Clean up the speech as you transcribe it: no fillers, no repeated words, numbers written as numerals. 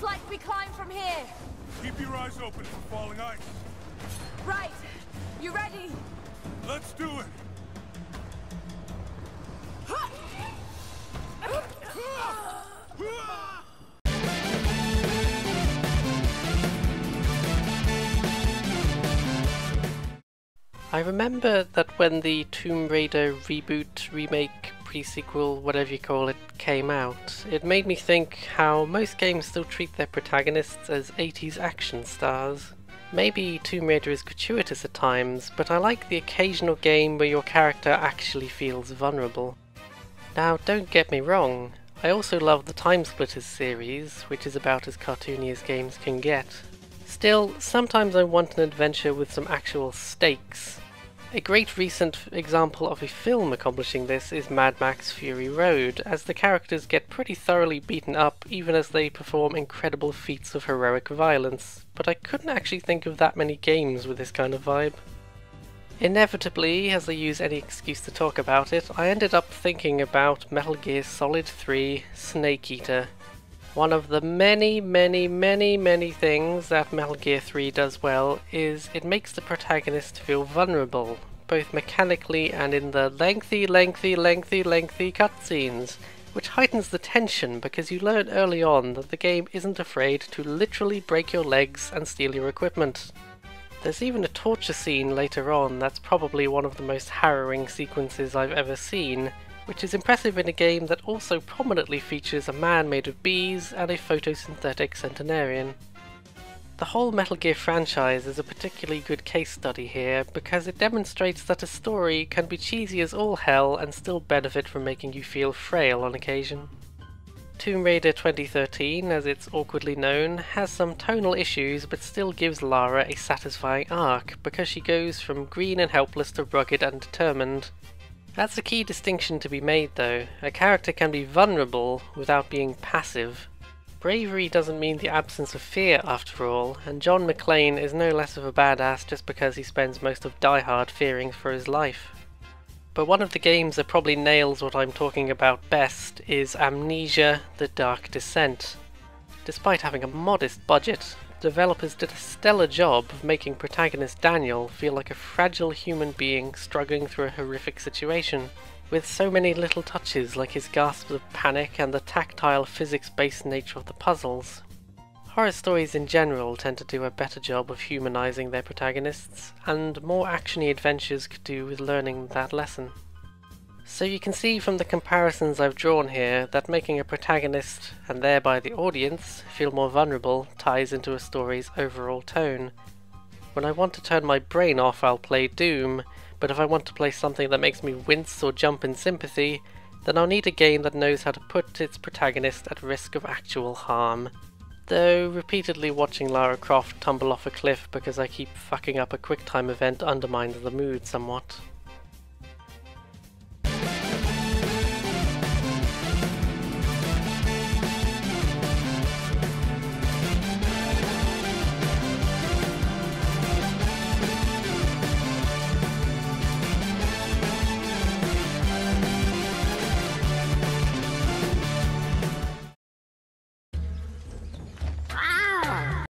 Looks like we climb from here. Keep your eyes open for falling ice. Right. You ready? Let's do it. I remember that when the Tomb Raider reboot, remake, pre-sequel, whatever you call it, came out, it made me think how most games still treat their protagonists as 80s action stars. Maybe Tomb Raider is gratuitous at times, but I like the occasional game where your character actually feels vulnerable. Now, don't get me wrong, I also love the Time Splitters series, which is about as cartoony as games can get. Still, sometimes I want an adventure with some actual stakes. A great recent example of a film accomplishing this is Mad Max Fury Road, as the characters get pretty thoroughly beaten up even as they perform incredible feats of heroic violence, but I couldn't actually think of that many games with this kind of vibe. Inevitably, as I use any excuse to talk about it, I ended up thinking about Metal Gear Solid 3 Snake Eater. One of the many things that Metal Gear 3 does well is it makes the protagonist feel vulnerable, both mechanically and in the lengthy cutscenes, which heightens the tension because you learn early on that the game isn't afraid to literally break your legs and steal your equipment. There's even a torture scene later on that's probably one of the most harrowing sequences I've ever seen, which is impressive in a game that also prominently features a man made of bees and a photosynthetic centenarian. The whole Metal Gear franchise is a particularly good case study here because it demonstrates that a story can be cheesy as all hell and still benefit from making you feel frail on occasion. Tomb Raider 2013, as it's awkwardly known, has some tonal issues but still gives Lara a satisfying arc because she goes from green and helpless to rugged and determined. That's a key distinction to be made though. A character can be vulnerable without being passive. Bravery doesn't mean the absence of fear after all, and John McClane is no less of a badass just because he spends most of Die Hard fearing for his life. But one of the games that probably nails what I'm talking about best is Amnesia: The Dark Descent. Despite having a modest budget, developers did a stellar job of making protagonist Daniel feel like a fragile human being struggling through a horrific situation, with so many little touches like his gasps of panic and the tactile physics-based nature of the puzzles. Horror stories in general tend to do a better job of humanizing their protagonists, and more actiony adventures could do with learning that lesson. So you can see from the comparisons I've drawn here that making a protagonist, and thereby the audience, feel more vulnerable ties into a story's overall tone. When I want to turn my brain off, I'll play Doom, but if I want to play something that makes me wince or jump in sympathy, then I'll need a game that knows how to put its protagonist at risk of actual harm. Though repeatedly watching Lara Croft tumble off a cliff because I keep fucking up a QuickTime event undermines the mood somewhat.